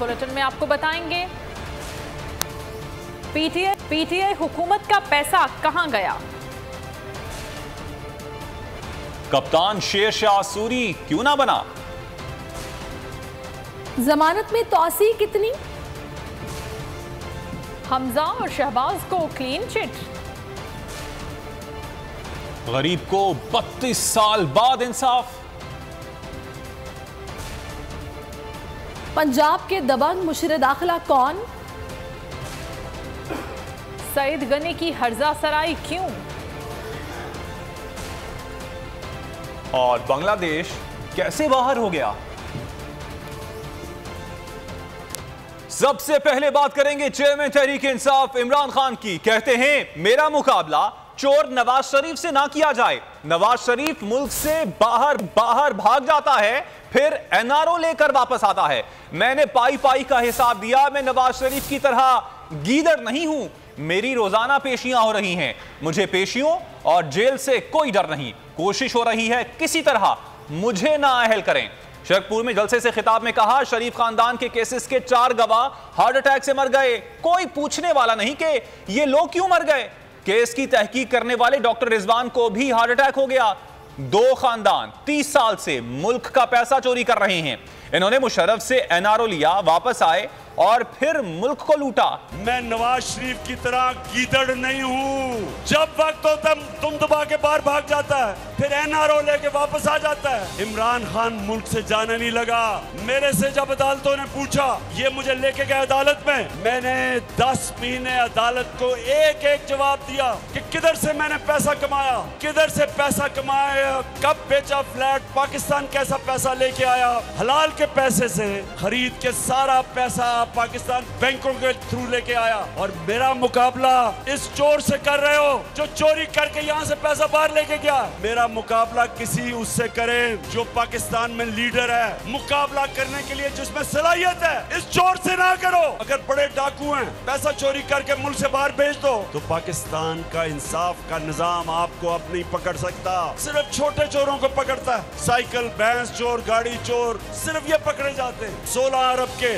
Bulletin में आपको बताएंगे पीटीआई हुकूमत का पैसा कहां गया। कप्तान शेरशाह सूरी क्यों ना बना। जमानत में तौसी कितनी। हमजा और शहबाज को क्लीन चिट। गरीब को 32 साल बाद इंसाफ। पंजाब के दबंग मुशीर दाखिला कौन। सईद गनी की हर्जा सराई क्यों। और बांग्लादेश कैसे बाहर हो गया। सबसे पहले बात करेंगे चेयरमैन तहरीक इंसाफ इमरान खान की। कहते हैं मेरा मुकाबला चोर नवाज शरीफ से ना किया जाए। नवाज शरीफ मुल्क से बाहर भाग जाता है, फिर एनआरओ लेकर वापस आता है। मैंने पाई का हिसाब दिया। मैं नवाज शरीफ की तरह गीदड़ नहीं हूं। मेरी रोजाना पेशियां हो रही हैं। मुझे पेशियों और जेल से कोई डर नहीं। कोशिश हो रही है किसी तरह मुझे नाअहल करें। शरकपुर में जलसे से खिताब में कहा, शरीफ खानदान के केसेस के 4 गवाह हार्ट अटैक से मर गए। कोई पूछने वाला नहीं कि ये लोग क्यों मर गए। केस की तहकीक करने वाले डॉक्टर रिजवान को भी हार्ट अटैक हो गया। 2 खानदान 30 साल से मुल्क का पैसा चोरी कर रहे हैं। इन्होंने मुशर्रफ से एनआरओ लिया, वापस आए और फिर मुल्क को लूटा। मैं नवाज शरीफ की तरह गीदड़ नहीं हूँ। जब वक्त होता है तुम दबा के बाहर भाग जाता है, फिर एनआरओ लेके वापस आ जाता है। इमरान खान मुल्क से जाने नहीं लगा। मेरे से जब अदालतों ने पूछा, ये मुझे लेके गए अदालत में, मैंने 10 महीने अदालत को एक जवाब दिया कि किधर से मैंने पैसा कमाया, किधर से पैसा कमाया, कब बेचा फ्लैट, पाकिस्तान कैसा पैसा लेके आया। हलाल के पैसे से खरीद के सारा पैसा पाकिस्तान बैंकों के थ्रू लेके आया। और मेरा मुकाबला इस चोर से कर रहे हो जो चोरी करके यहाँ से पैसा बाहर लेके गया। मेरा मुकाबला किसी उससे करे जो पाकिस्तान में लीडर है। मुकाबला करने के लिए जिसमें सलाहियत है, इस चोर से ना करो। अगर बड़े डाकू हैं, पैसा चोरी करके मुल्क से बाहर भेज दो, तो पाकिस्तान का इंसाफ का निजाम आपको अब नहीं पकड़ सकता। सिर्फ छोटे चोरों को पकड़ता है। साइकिल, भैंस चोर, गाड़ी चोर, सिर्फ ये पकड़े जाते हैं। 16 अरब के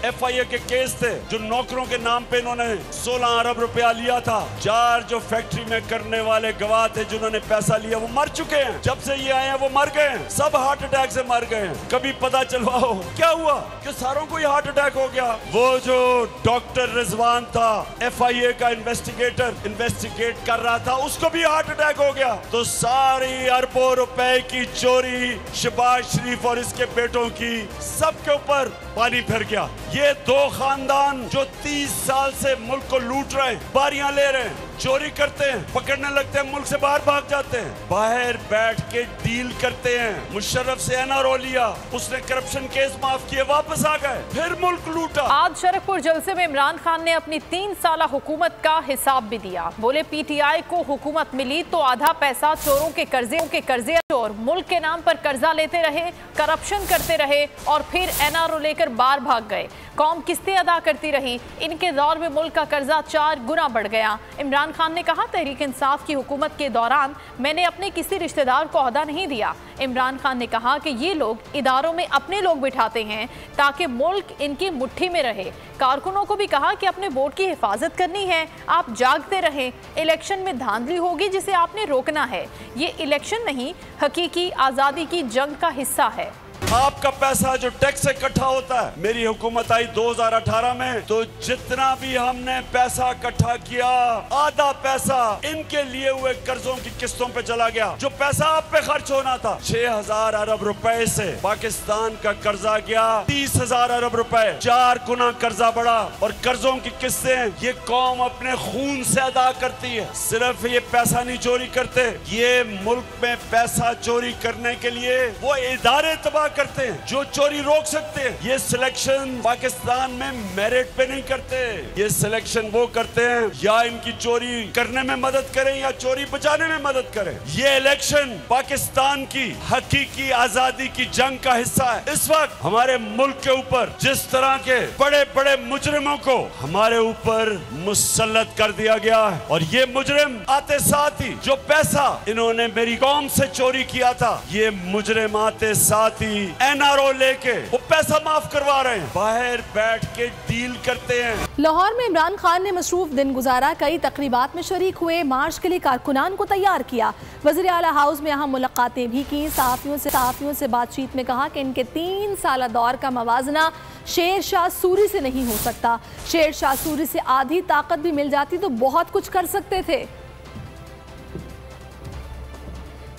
FIA के केस थे जो नौकरों के नाम पे इन्होंने 16 अरब रुपया लिया था। 4 जो फैक्ट्री में करने वाले गवाह थे जिन्होंने पैसा लिया, वो मर चुके हैं। जब से ये आए हैं वो मर गए हैं। सब हार्ट अटैक से मर गए हैं। कभी पता चलवाओ क्या हुआ कि सारों को ही हार्ट अटैक हो गया। वो जो डॉक्टर रिजवान था, FIA का इन्वेस्टिगेट कर रहा था, उसको भी हार्ट अटैक हो गया। तो सारी अरबों रुपए की चोरी शहबाज शरीफ और इसके बेटों की, सबके ऊपर पानी फिर गया। ये 2 खानदान जो 30 साल से मुल्क को लूट रहे हैं, बारियां ले रहे हैं, चोरी करते हैं, पकड़ने लगते हैं, मुल्क से बाहर भाग जाते हैं, बाहर बैठ के डील करते हैं। मुशर्रफ से एनआरओ लिया, उसने करप्शन केस माफ किए, वापस आ गए, फिर मुल्क लूटा। आज शरकपुर जलसे में इमरान खान ने अपनी 3 साला हुकूमत का हिसाब भी दिया। बोले पीटीआई को हुकूमत मिली तो आधा पैसा चोरों के कर्जे चोर मुल्क के नाम पर कर्जा लेते रहे, करप्शन करते रहे और फिर एनआरओ लेकर बाहर भाग गए। कौम किस्तें अदा करती रही। इनके दौर में मुल्क का कर्जा 4 गुना बढ़ गया। इमरान खान ने कहा, तहरीक इंसाफ की हुकूमत के दौरान मैंने अपने किसी रिश्तेदार को ओहदा नहीं दिया। इमरान खान ने कहा कि ये लोग इदारों में अपने लोग बिठाते हैं ताकि मुल्क इनकी मुट्ठी में रहे। कारकुनों को भी कहा कि अपने वोट की हिफाजत करनी है, आप जागते रहें। इलेक्शन में धांधली होगी जिसे आपने रोकना है। ये इलेक्शन नहीं, हकीकी आज़ादी की जंग का हिस्सा है। आपका पैसा जो टैक्स से इकट्ठा होता है, मेरी हुकूमत आई 2018 में, तो जितना भी हमने पैसा इकट्ठा किया, आधा पैसा इनके लिए हुए कर्जों की किस्तों पे चला गया। जो पैसा आप पे खर्च होना था 6000 अरब रुपए से पाकिस्तान का कर्जा गया 30,000 अरब रुपए, 4 गुना कर्जा बढ़ा। और कर्जों की किस्तें ये कौम अपने खून से अदा करती है। सिर्फ ये पैसा नहीं चोरी करते, ये मुल्क में पैसा चोरी करने के लिए वो इदारे तबाह करते हैं जो चोरी रोक सकते हैं। ये सिलेक्शन पाकिस्तान में मेरिट पे नहीं करते। ये सिलेक्शन वो करते हैं या इनकी चोरी करने में मदद करें या चोरी बचाने में मदद करें। ये इलेक्शन पाकिस्तान की हकीकी आजादी की जंग का हिस्सा है। इस वक्त हमारे मुल्क के ऊपर जिस तरह के बड़े बड़े मुजरिमों को हमारे ऊपर मुसल्लत कर दिया गया है, और ये मुजरिम आते साथ ही जो पैसा इन्होंने मेरी कौम से चोरी किया था, ये मुजरिम आते साथ ही एनआरओ लेके वो पैसा माफ करवा रहे हैं, बाहर बैठ के डील करते हैं। लाहौर में इमरान खान ने मसरूफ दिन गुजारा, कई तकरीबात में शरीक हुए, मार्च के लिए कारकुनान को तैयार किया, वज़ीर आला हाउस में अहम मुलाकातें भी की, सहाफ़ियों से बातचीत में कहा कि इनके 3 साल दौर का मवाजना शेर शाह सूरी से नहीं हो सकता। शेर शाह सूरी से आधी ताकत भी मिल जाती तो बहुत कुछ कर सकते थे।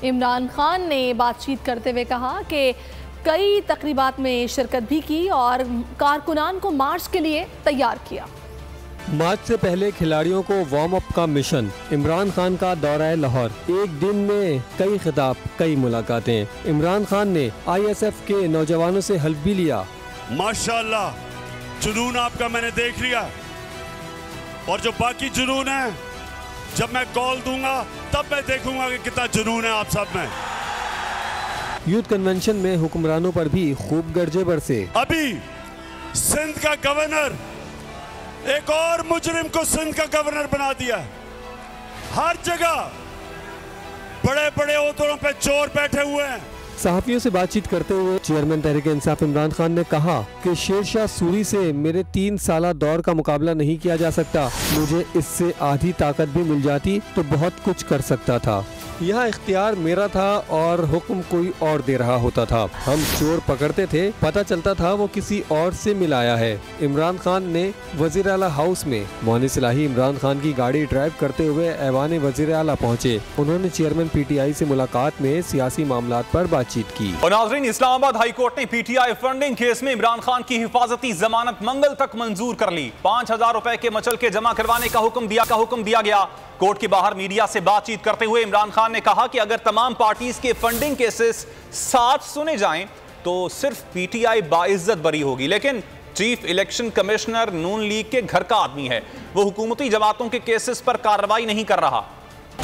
इमरान खान ने बातचीत करते हुए कहा कि कई तकरीबात में शिरकत भी की और कारकुनान को मार्च के लिए तैयार किया। मार्च से पहले खिलाड़ियों को वार्म अप का मिशन, इमरान खान का दौरा लाहौर, एक दिन में कई खिताब, कई मुलाकातें। इमरान खान ने ISF के नौजवानों से हल्फ भी लिया। माशाल्लाह जुनून आपका मैंने देख लिया, और जो बाकी जुनून है जब मैं कॉल दूंगा तब मैं देखूंगा कि कितना जुनून है आप सब में। यूथ कन्वेंशन में हुक्मरानों पर भी खूब गर्जे बरसे। अभी सिंध का गवर्नर एक और मुजरिम को सिंध का गवर्नर बना दिया। हर जगह बड़े बड़े ओहदों पे चोर बैठे हुए हैं। सहाफियों से बातचीत करते हुए चेयरमैन तहरीक इंसाफ इमरान खान ने कहा कि शेर शाह सूरी से मेरे 3 साल दौर का मुकाबला नहीं किया जा सकता। मुझे इससे आधी ताकत भी मिल जाती तो बहुत कुछ कर सकता था। यहाँ इख्तियार मेरा था और हुक्म कोई और दे रहा होता था। हम चोर पकड़ते थे, पता चलता था वो किसी और से मिलाया है। इमरान खान ने वज़ीर आला हाउस में मोहनिस इलाही इमरान खान की गाड़ी ड्राइव करते हुए ऐवान वज़ीर आला पहुँचे। उन्होंने चेयरमैन PTI से मुलाकात में सियासी मामलात पर बातचीत की। और नाज़रीन, इस्लामाबाद हाई कोर्ट ने PTI फंडिंग केस में इमरान खान की हिफाजती जमानत मंगल तक मंजूर कर ली। 5000 रुपए के मचल के जमा करवाने का हुक्म दिया गया। कोर्ट के बाहर मीडिया से बातचीत करते हुए इमरान खान ने कहा कि अगर तमाम पार्टीज के फंडिंग केसेस साथ सुने जाएं तो सिर्फ PTI बाइज्जत बरी होगी, लेकिन चीफ इलेक्शन कमिश्नर नून लीग के घर का आदमी है, वो हुकूमती जमातों के केसेस पर कार्रवाई नहीं कर रहा।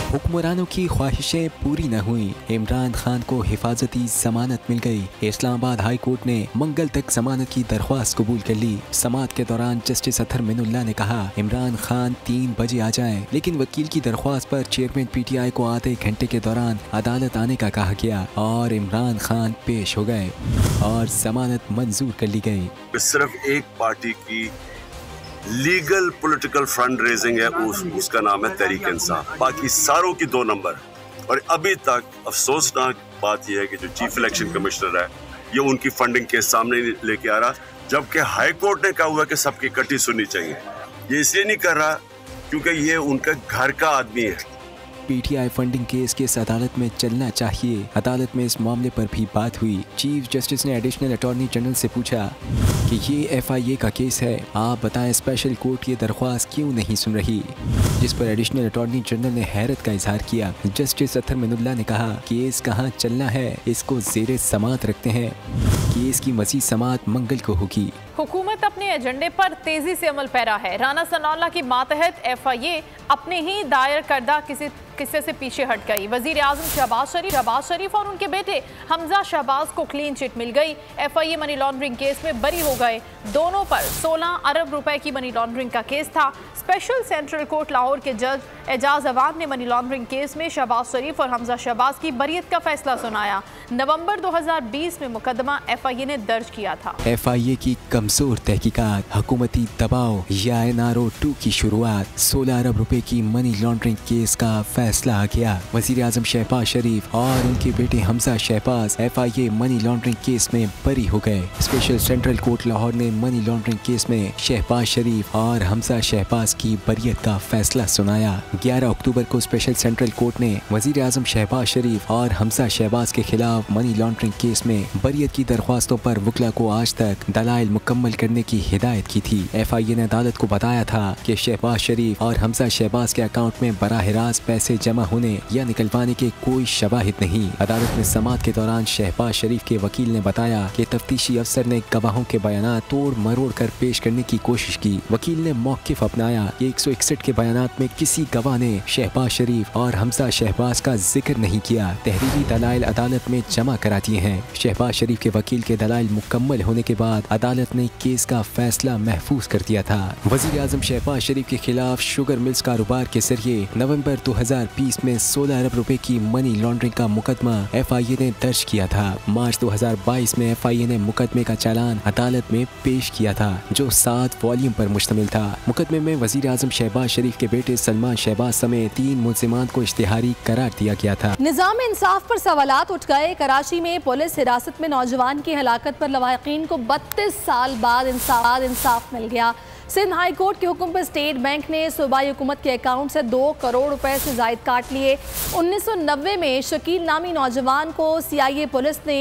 हुक्मरानों की ख्वाहिशें पूरी न हुई, इमरान खान को हिफाजती जमानत मिल गई। इस्लामाबाद हाई कोर्ट ने मंगल तक जमानत की दरख्वास्त कबूल कर ली। समाअत के दौरान जस्टिस अतहर मिनुल्लाह ने कहा इमरान खान 3 बजे आ जाएं, लेकिन वकील की दरख्वास्त पर चेयरमैन PTI को आधे घंटे के दौरान अदालत आने का कहा गया और इमरान खान पेश हो गए और जमानत मंजूर कर ली गई। सिर्फ एक पार्टी की लीगल पॉलिटिकल फंड रेजिंग है, उसका नाम है तहरीक इंसाफ, बाकी सारों की 2 नंबर। और अभी तक अफसोसनाक बात यह है कि जो चीफ इलेक्शन कमिश्नर है ये उनकी फंडिंग के सामने लेके आ रहा, जबकि हाई कोर्ट ने कहा हुआ कि सबकी इकट्ठी सुननी चाहिए। ये इसलिए नहीं कर रहा क्योंकि ये उनका घर का आदमी है। PTI फंडिंग केस किस अदालत में चलना चाहिए, अदालत में इस मामले पर भी बात हुई। चीफ जस्टिस ने एडिशनल अटॉर्नी जनरल से पूछा कि ये FIA का केस है, आप बताएं स्पेशल कोर्ट ये दरख्वास्त क्यों नहीं सुन रही, जिस पर एडिशनल अटॉर्नी जनरल ने हैरत का इजहार किया। जस्टिस अतहर मिनुल्लाह ने कहा केस कहाँ चलना है, इसको ज़ेरे समाअत रखते हैं, केस की मज़ीद समाअत मंगल को होगी। हुकूमत अपने एजेंडे पर तेजी से अमल पैरा है। राना सनाउल्लाह की मातहत FIA अपने ही दायर करदा किस्से से पीछे हट गई। वजीर आजम शहबाज शरीफ और उनके बेटे हमजा शहबाज को क्लीन चिट मिल गई। FIA मनी लॉन्ड्रिंग केस में बरी हो गए। दोनों पर 16 अरब रुपए की मनी लॉन्ड्रिंग का केस था। स्पेशल सेंट्रल कोर्ट लाहौर के जज एजाज अवान ने मनी लॉन्ड्रिंग केस में शहबाज शरीफ और हमजा शहबाज की बरियत का फैसला सुनाया। नवंबर 2020 में मुकदमा FIA ने दर्ज किया था। FIA की कमजोर तहकीकात, हुकूमती दबाव या NRO 2 की शुरुआत, 16 अरब रुपए की मनी लॉन्ड्रिंग केस का फैसला आ गया। वजीर आजम शहबाज शरीफ और उनके बेटे Hamza Shahbaz FIA money laundering case में बरी हो गए। स्पेशल सेंट्रल कोर्ट लाहौर ने मनी लॉन्ड्रिंग केस में शहबाज शरीफ और हमजा शहबाज की बरियत का फैसला सुनाया। 11 अक्टूबर को स्पेशल सेंट्रल कोर्ट ने वजीर आजम शहबाज शरीफ और हमजा शहबाज के खिलाफ मनी लॉन्ड्रिंग केस में बरियत की दरख्वास्तों पर वकला को आज तक दलाइल मुकम्मल करने की हिदायत की थी। FIA ने अदालत को बताया था कि शहबाज शरीफ और हमजा शहबाज के अकाउंट में बराह रास्त पैसे जमा होने या निकलवाने के कोई शवाहिद नहीं। अदालत में समाअत के दौरान शहबाज शरीफ के वकील ने बताया कि तफ्तीशी अफसर ने गवाहों के बयान तोड़ मरोड़ कर पेश करने की कोशिश की। वकील ने मौकिफ अपनाया कि 161 के बयानात में किसी गवाह ने शहबाज शरीफ और हमजा शहबाज का जिक्र नहीं किया। तहरीरी दलाइल अदालत में जमा करा दिए हैं। शहबाज शरीफ के वकील के दलाइल मुकम्मल होने के बाद अदालत ने ने केस का फैसला महफूज कर दिया था। वजीर आजम शहबाज शरीफ के खिलाफ शुगर मिल्स कारोबार के जरिए नवंबर 2020 में 16 अरब रुपए की मनी लॉन्ड्रिंग का मुकदमा FIA ने दर्ज किया था। मार्च 2022 में FIA ने मुकदमे का चालान अदालत में पेश किया था, जो 7 वॉल्यूम पर मुश्तमिल था। मुकदमे में वजीर आजम शहबाज शरीफ के बेटे सलमान शहबाज समेत 3 मुल्जिमान को इश्तिहारी करार दिया गया था। निजाम इंसाफ पर सवालात उठ गए। कराची में पुलिस हिरासत में नौजवान की हलाकत पर लवाहिकीन को 32 साल बाद इंसाफ मिल गया। सिंध हाई कोर्ट के हुक्म पर स्टेट बैंक ने सूबाई हुकूमत के अकाउंट से 2 करोड़ रुपए से जायद काट लिए। 1990 में शकील नामी नौजवान को CIA पुलिस ने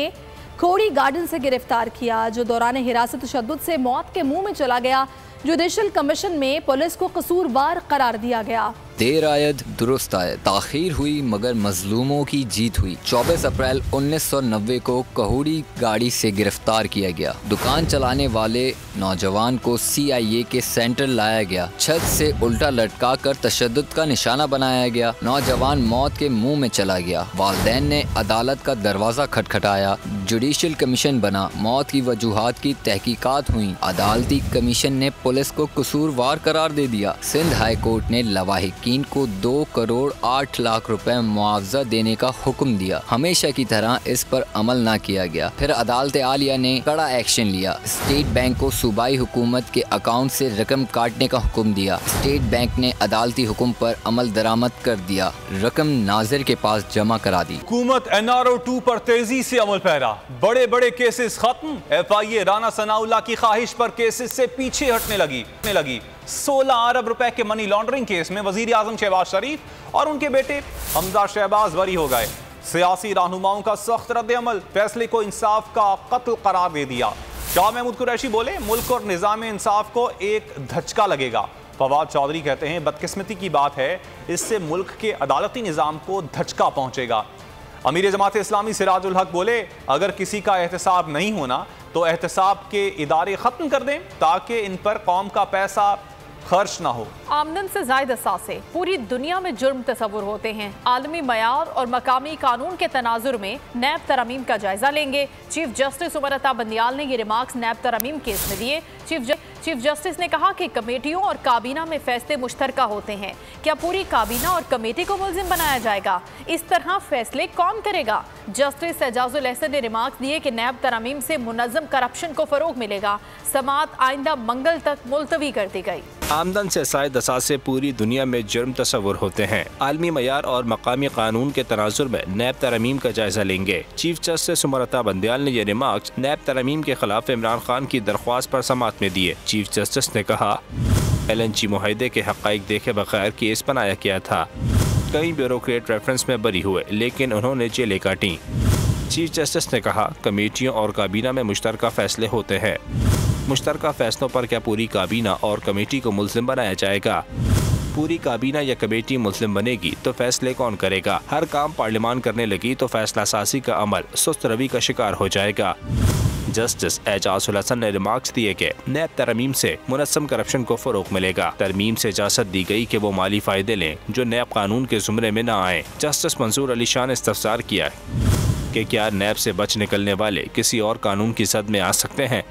खोड़ी गार्डन से गिरफ्तार किया, जो दौरान हिरासत तशद्दुद से मौत के मुंह में चला गया। जुडिशल कमीशन में पुलिस को कसूरवार करार दिया गया। देर आयद दुरुस्त आयद, ताखीर हुई मगर मजलूमों की जीत हुई। 24 अप्रैल 1990 को कहोड़ी गाड़ी से गिरफ्तार किया गया। दुकान चलाने वाले नौजवान को CIA के सेंटर लाया गया। छत से उल्टा लटका कर तशद्दुद का निशाना बनाया गया। नौजवान मौत के मुंह में चला गया। वालिदैन ने अदालत का दरवाजा खटखटाया। जुडिशल कमीशन बना। मौत की वजूहात की तहकीकात हुई। अदालती कमीशन ने पुलिस को कसूरवार करार दे दिया। सिंध हाई कोर्ट ने लवाहिकीन को 2 करोड़ 8 लाख रुपए मुआवजा देने का हुक्म दिया। हमेशा की तरह इस पर अमल न किया गया। फिर अदालत आलिया ने कड़ा एक्शन लिया। स्टेट बैंक को सूबाई हुकूमत के अकाउंट से रकम काटने का हुक्म दिया। स्टेट बैंक ने अदालती हुक्म पर अमल दरामद कर दिया। रकम नाजिर के पास जमा करा दी। हुकूमत NRO 2 पर तेजी से अमल पैरा। बड़े बड़े केसेस खत्म। FIA राना सनाउल्लाह की ख्वाहिश पर केसेस से पीछे हटने लगी। 16 अरब रुपए के मनी लॉन्ड्रिंग केस में वजीर आजम शहबाज शरीफ और उनके बेटे हमजा शहबाज बरी हो गए। सियासी रहनुमाओं का सख्त रद्द-ए-अमल फैसले को इंसाफ का कत्ल करार दे दिया। शाह महमूद कुरैशी बोले, मुल्क और निजाम इंसाफ को एक धचका लगेगा। फवाद चौधरी कहते हैं, बदकिस्मती की बात है, इससे मुल्क के अदालती निजाम को धचका पहुंचेगा। अमीर जमात इस्लामी सिराजुल हक बोले, अगर किसी का एहतसाब नहीं होना तो एहतसाब के इदारे खत्म कर दें ताकि इन पर कौम का पैसा खर्च ना हो। आमदन से जायद असासे पूरी दुनिया में जुर्म तस्वुर होते हैं। आलमी मयार और मकामी कानून के तनाजुर में नैब तरमीम का जायजा लेंगे। चीफ जस्टिस उमर अता बंदियाल ने ये रिमार्क्स नैब तरमीम केस में दिए। चीफ जस्टिस ने कहा कि कमेटियों और काबीना में फैसले मुश्तरका होते हैं। क्या पूरी काबीना और कमेटी को मुल्जिम बनाया जाएगा? इस तरह फैसले कौन करेगा? जस्टिस एजाजुल एहसन ने रिमार्क्स दिए कि नैब तरमीम से मुनज़्ज़म करप्शन को फरोग मिलेगा। समात आइंदा मंगल तक मुलतवी कर दी गई। आमदन से जायद असासे पूरी दुनिया में जुर्म तस्वुर होते हैं। आलमी मयार और मकामी कानून के तनाजुर में नैब तरमीम का जायजा लेंगे। चीफ जस्टिस उमर अता बंदियाल ने ये रिमार्क्स नैब तरमीम के खिलाफ इमरान खान की दरख्वास्त पर समात में दिए। चीफ जस्टिस ने कहा, LNG मुआहदे के हक़ाइक़ देखे बगैर केस बनाया गया था। कई ब्यूरोक्रेट रेफरेंस में बरी हुए लेकिन उन्होंने जेलें काटी। चीफ जस्टिस ने कहा, कमेटियों और काबीना में मुश्तरका फैसले होते हैं। मुश्तरका फैसलों पर क्या पूरी काबीना और कमेटी को मुल्ज़िम बनाया जाएगा? पूरी काबीना या कमेटी मुल्ज़िम बनेगी तो फैसले कौन करेगा? हर काम पार्लियामान करने लगी तो फैसला साजी का अमल सुस्त रवि का शिकार हो जाएगा। जस्टिस एजाजुल हसन ने रिमार्क्स दिए कि नैब तरमीम से मुनज़्ज़म करप्शन को फरोग मिलेगा। तरमीम से इजाज़त दी गई कि वो माली फ़ायदे लें जो नैब कानून के ज़ुमरे में न आए। जस्टिस मंसूर अली शाह ने इस्तफसार किया कि क्या नैब से बच निकलने वाले किसी और कानून की जद में आ सकते हैं,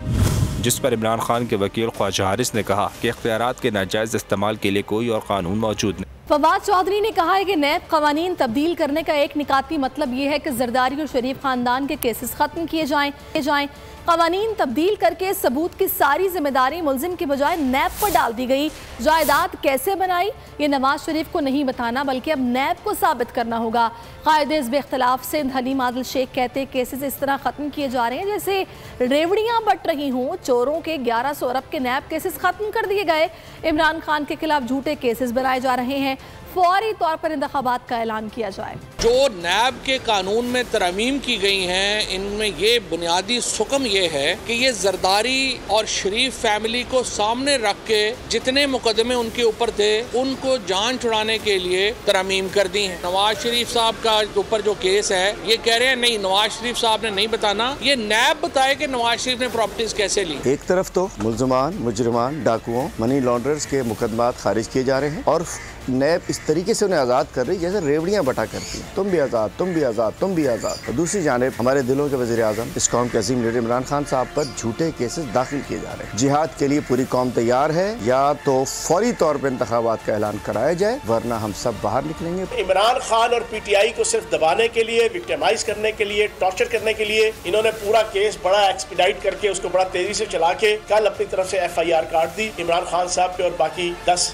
जिस पर इमरान खान के वकील ख्वाजा हारिस ने कहा कि इख्तियारात के नाजायज़ इस्तेमाल के लिए कोई और कानून मौजूद नहीं। फवाद चौधरी ने कहा है कि नैब कवानीन तब्दील करने का एक निकाती मतलब ये है कि जरदारी और शरीफ खानदान के केसेस खत्म किए जाएं। कवानीन तब्दील करके सबूत की सारी जिम्मेदारी मुल्जिम की बजाय नैब पर डाल दी गई। जायदाद कैसे बनाई ये नवाज शरीफ को नहीं बताना बल्कि अब नैब को साबित करना होगा। कायदे हिज़्ब इख्तिलाफ सिंध हलीम आदिल शेख कहते केसेस इस तरह ख़त्म किए जा रहे हैं जैसे रेवड़ियाँ बट रही हों। चोरों के 1100 अरब के नैब केसेस ख़त्म कर दिए गए। इमरान खान के खिलाफ झूठे केसेस बनाए जा रहे हैं। फौरी तौर पर इंतखाबात का ऐलान किया जाए। जो नैब के कानून में तरमीम की गई हैं, इनमें ये बुनियादी सुकम ये है कि ये जरदारी और शरीफ फैमिली को सामने रख के जितने मुकदमे उनके ऊपर थे उनको जान छुड़ाने के लिए तरमीम कर दी हैं। नवाज शरीफ साहब का ऊपर जो केस है ये कह रहे हैं नहीं, नवाज शरीफ साहब ने नहीं बताना, ये नैब बताए कि नवाज शरीफ ने प्रॉपर्टीज कैसे ली। एक तरफ तो मुल्ज़िमान, मुजरिमान, डाकुओं, मनी लॉन्ड्रर्स के मुकदमात खारिज किए जा रहे हैं और नैब इस तरीके से उन्हें आज़ाद कर रही जैसे रेवड़ियाँ बटा करती हैं, तुम भी आज़ाद, तुम भी आज़ाद, तुम भी आज़ाद। तो दूसरी जानिब हमारे दिलों के वज़ीर आज़म, इस कौम के अजीम लीडर इमरान खान साहब पर झूठे केसेस दाखिल किए जा रहे हैं। जिहाद के लिए पूरी कौम तैयार है, या तो फौरी तौर पर इंतखाबात का ऐलान कराया जाए, वरना हम सब बाहर निकलेंगे। इमरान खान और PTI को सिर्फ दबाने के लिए, विक्टिमाइज करने के लिए, टॉर्चर करने के लिए इन्होंने पूरा केस बड़ा एक्सपीडाइट करके उसको बड़ा तेजी से चला के कल अपनी तरफ से FIR काट दी इमरान खान साहब पे और बाकी 10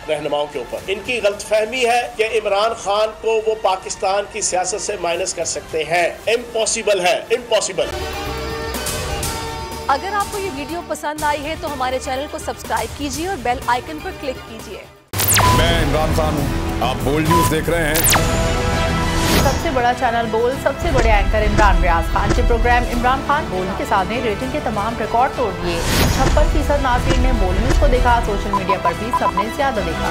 रहनुमाओं के ऊपर। इनकी गलतफहमी है कि इमरान खान को वो पाकिस्तान की सियासत से माइनस कर सकते हैं। इम्पॉसिबल है, इम्पॉसिबल। अगर आपको ये वीडियो पसंद आई है तो हमारे चैनल को सब्सक्राइब कीजिए और बेल आइकन पर क्लिक कीजिए। मैं इमरान खान हूँ, आप बोल्ड न्यूज देख रहे हैं। सबसे बड़ा चैनल बोल, सबसे बड़े एंकर इमरान रियाज खान के प्रोग्राम इमरान खान बोल के साथ ने रेटिंग के तमाम रिकॉर्ड तोड़ दिए। 56% नाज़रीन ने बोल न्यूज को देखा। सोशल मीडिया पर भी सबने ज्यादा देखा।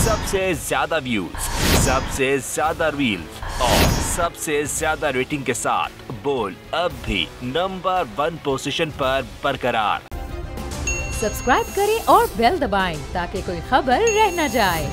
सबसे ज्यादा व्यूज, सबसे ज्यादा रील्स और सबसे ज्यादा रेटिंग के साथ बोल अब भी नंबर 1 पोजीशन पर बरकरार। सब्सक्राइब करें और बेल दबाएं ताकि कोई खबर रह न जाए।